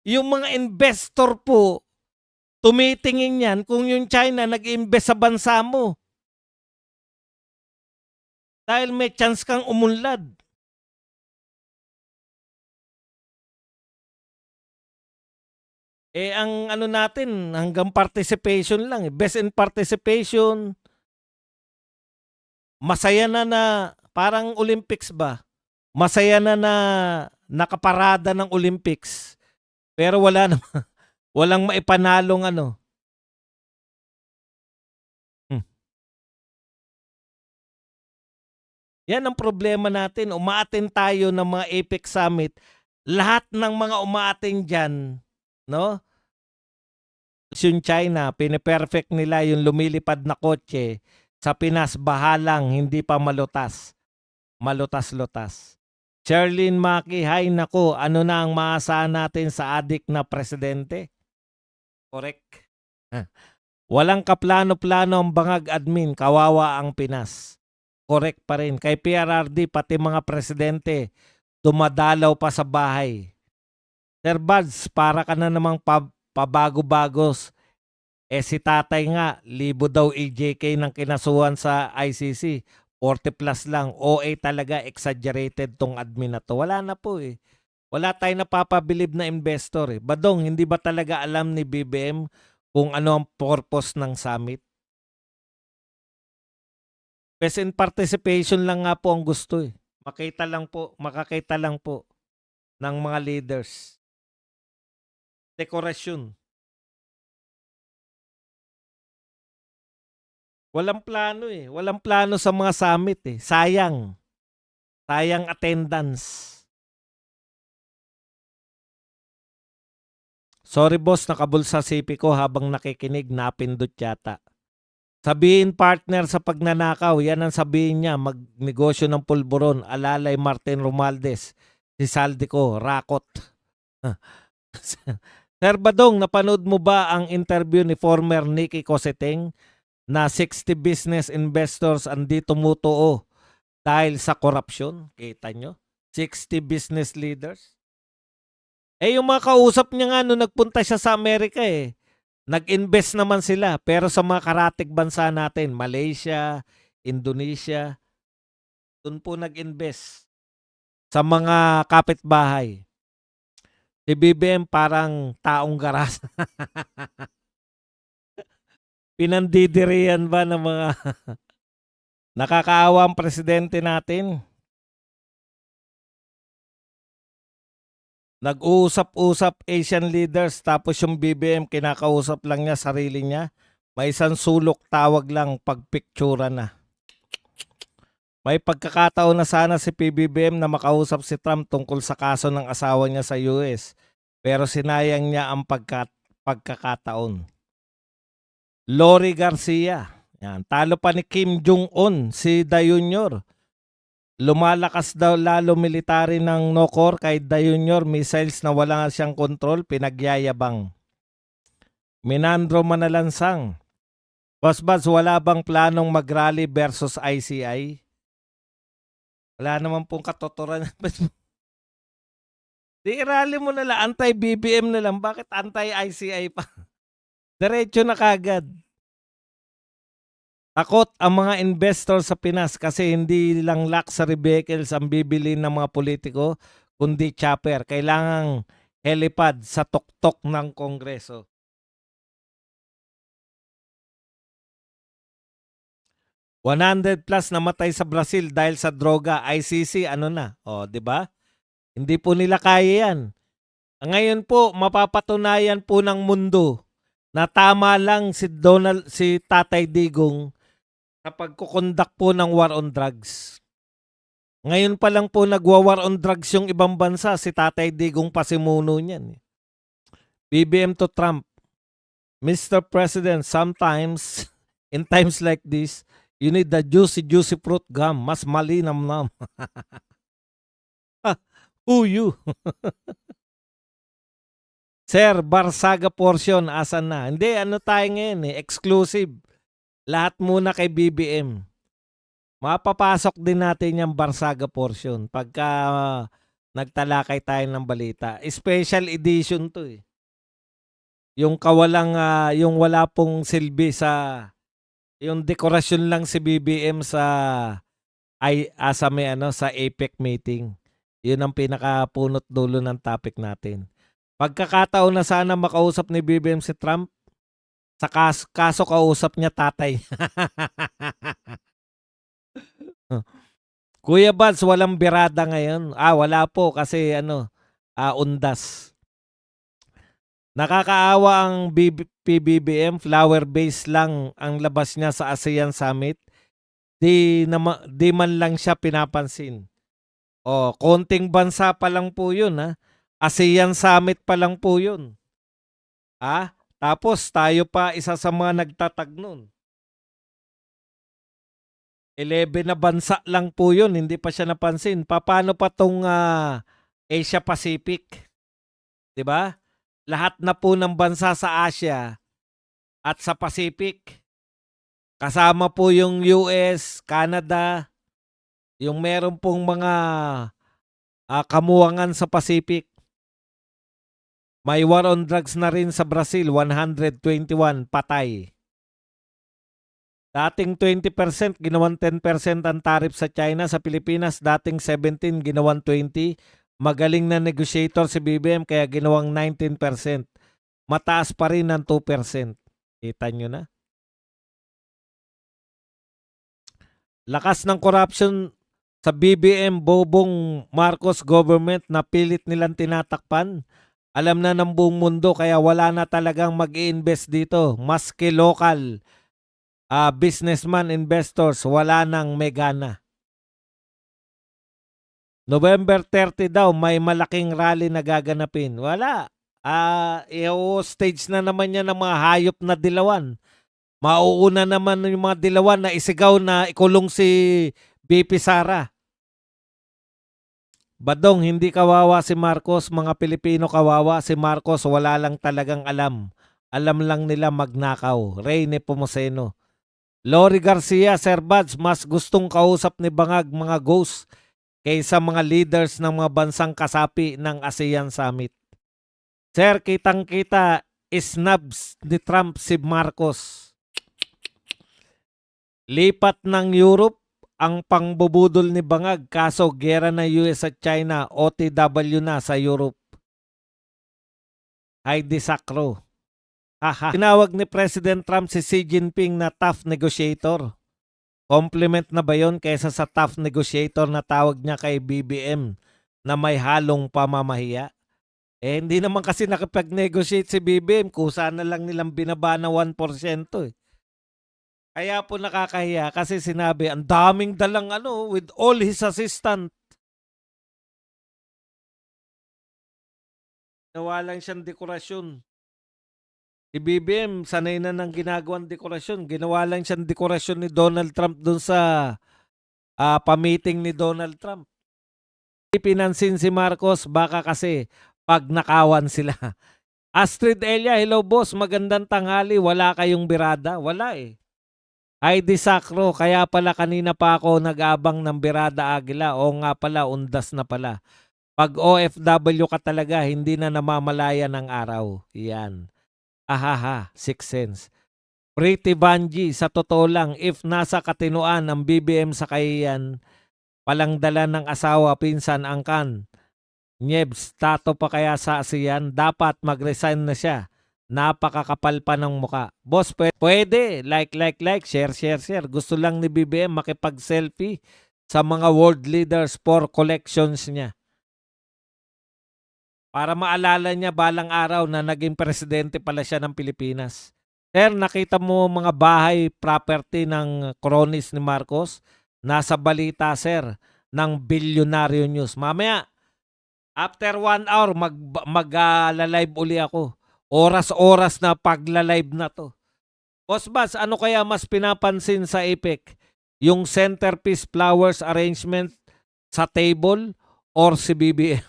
Yung mga investor po, tumitingin yan kung yung China nag-invest sa bansa mo. Dahil may chance kang umunlad. Eh, ang ano natin, hanggang participation lang. Best in participation. Masaya na parang Olympics ba? Masaya na nakaparada ng Olympics. Pero wala na, walang maipanalong ano. Yan ang problema natin. Umaattend tayo ng mga APEC Summit. Lahat ng mga umaattend dyan, no? Yung China, piniperfect nila yung lumilipad na kotse. Sa Pinas, bahalang, hindi pa malutas. Malutas-lutas. Sherlyn Maki, hay nako, ano na ang maasahan natin sa adik na presidente? Correct. Walang kaplano-plano ang bangag admin, kawawa ang Pinas. Correct pa rin. Kay PRRD, pati mga presidente, dumadalaw pa sa bahay. Sir Buds, para ka na namang pabago-bagos. Eh si tatay nga, libo daw EJK ng kinasuhan sa ICC. 40 plus lang. OA talaga, exaggerated tong admin na to. Wala na po eh. Wala tayong napapabilib na investor eh. Badong, hindi ba talaga alam ni BBM kung ano ang purpose ng summit? Best in participation lang nga po ang gusto eh. Makakita lang po ng mga leaders. Dekorasyon. Walang plano eh. Walang plano sa mga summit eh. Sayang. Sayang attendance. Sorry boss, nakabulsa sipi ko habang nakikinig, napindot yata. Sabihin partner sa pagnanakaw, yan ang sabihin niya, magnegosyo ng pulburon, alalay Martin Romualdez, si Saldico, Rakot. Sir Badong, napanood mo ba ang interview ni former Nicky Coseteng na 60 business investors hindi tumutuo dahil sa korupsyon? Kita nyo? 60 business leaders? Eh yung mga kausap niya nga nung nagpunta siya sa Amerika eh, nag-invest naman sila pero sa mga karatig bansa natin, Malaysia, Indonesia, doon po nag-invest sa mga kapitbahay. Si BBM parang taong garas. Pinandidiriyan ba ng mga nakakaawang presidente natin? Nag-uusap-usap Asian leaders tapos yung BBM kinakausap lang niya sarili niya. May isang sulok tawag lang pagpictura na. May pagkakataon na sana si PBBM na makausap si Trump tungkol sa kaso ng asawa niya sa US. Pero sinayang niya ang pagkakataon. Lori Garcia. Yan. Talo pa ni Kim Jong-un, si Da Junior. Lumalakas daw lalo military ng Nokor kay Da Junior, missiles na wala siyang kontrol, pinagyayabang. Minandro Manalansang. Boss Baz, wala bang planong mag-rally versus ICI? Wala naman pong katotoran. Di rally mo na lang, anti-BBM na lang. Bakit anti-ICI pa? Diretso na kagad. Takot ang mga investor sa Pinas kasi hindi lang luxury vehicles ang bibili ng mga politiko, kundi chopper. Kailangang helipad sa tuktok ng Kongreso. +100 namatay sa Brazil dahil sa droga. ICC, ano na? O, di ba? Hindi po nila kaya yan. Ngayon po, mapapatunayan po ng mundo na tama lang si Tatay Digong sa pagkukondak po ng war on drugs. Ngayon pa lang po nagwa-war on drugs yung ibang bansa, si Tatay Digong pasimuno niyan. BBM to Trump. Mr. President, sometimes, in times like this, you need the juicy fruit gum. Mas malinamnam. Who you? Sir, Barsaga portion, asan na? Hindi, ano tayo ngayon eh, exclusive. Lahat muna kay BBM. Mapapasok din natin yung Barsaga portion. Pagka nagtalakay tayo ng balita. Special edition to eh. Yung kawalang, yung wala pong silbi sa, yung dekorasyon lang si BBM sa, sa may sa APEC meeting. Yun ang pinakapunot dulo ng topic natin. Pagkakataon na sana makausap ni BBM si Trump, sa kaso kausap niya tatay. Kuya Bads, walang birada ngayon. Wala po kasi undas. Nakakaawa ang PBBM, flower base lang ang labas niya sa ASEAN Summit. Di man lang siya pinapansin. Konting bansa pa lang po yun ha. ASEAN Summit pa lang po yun. Tapos tayo pa isa sa mga nagtatag nun. 11 na bansa lang po yun, hindi pa siya napansin. Paano pa tong Asia Pacific? 'Di ba? Lahat na po ng bansa sa Asia at sa Pacific. Kasama po yung US, Canada, yung meron pong mga kamuwangan sa Pacific. May war on drugs na rin sa Brazil, 121 patay. Dating 20%, ginawang 10% ang tariff sa China. Sa Pilipinas, dating 17, ginawang 20%. Magaling na negotiator si BBM kaya ginawang 19%. Mataas pa rin ng 2%. Kita nyo na. Lakas ng corruption sa BBM, Bobong Marcos government na pilit nilang tinatakpan. Alam na ng buong mundo kaya wala na talagang mag-i-invest dito. Maski local businessman, investors, wala nang megana. November 30 daw, may malaking rally na gaganapin. Wala. I-stage na naman niya ng mga hayop na dilawan. Mauuna naman yung mga dilawan na isigaw na ikulong si BP Sara. Badong, hindi kawawa si Marcos, mga Pilipino kawawa. Si Marcos wala lang talagang alam. Alam lang nila magnakaw. Reyne Pomoseno. Lori Garcia, Sir Bads, mas gustong kausap ni Bangag mga ghosts kaysa mga leaders ng mga bansang kasapi ng ASEAN Summit. Sir, kitang-kita, snubs ni Trump si Marcos. Lipat ng Europe ang pangbubudol ni Bangag kaso gera na US at China, OTW na sa Europe. Heidi Sacro. Tinawag ni President Trump si Xi Jinping na tough negotiator. Compliment na ba yon kaysa sa tough negotiator na tawag niya kay BBM na may halong pamamahiya? Hindi naman kasi nakipag-negotiate si BBM, kusa na lang nilang binaba na 1% eh. Kaya po nakakahiya kasi sinabi, ang daming dalang with all his assistant. Nawalan siyang dekorasyon. Si BBM, sanay na ng ginagawang dekorasyon. Ginawa lang siyang dekorasyon ni Donald Trump dun sa pamiting ni Donald Trump. Pinansin si Marcos, baka kasi pag nakawan sila. Astrid Elia, hello boss, magandang tanghali. Wala kayong birada? Wala eh. Heidi Sacro, kaya pala kanina pa ako nag-abang ng birada Agila. O nga pala, undas na pala. Pag OFW ka talaga, hindi na namamalaya ng araw. Yan. 6 sense. Pretty Banji, sa totoo lang, if nasa katinuan ang BBM sa kahiyan, palang dala ng asawa, pinsan, angkan, Nyebs, tato pa kaya sa ASEAN, dapat mag-resign na siya. Napakakapal pa ng muka. Boss, pwede. Like, share. Gusto lang ni BBM makipag-selfie sa mga world leaders for collections niya. Para maalala niya balang araw na naging presidente pala siya ng Pilipinas. Sir, nakita mo mga bahay property ng cronies ni Marcos? Nasa balita, sir, ng Bilyonaryo News. Mamaya, after 1 hour, mag-live uli ako. Oras-oras na pagla-live na to. Boss Bas, ano kaya mas pinapansin sa APEC? Yung centerpiece flowers arrangement sa table or si BBM?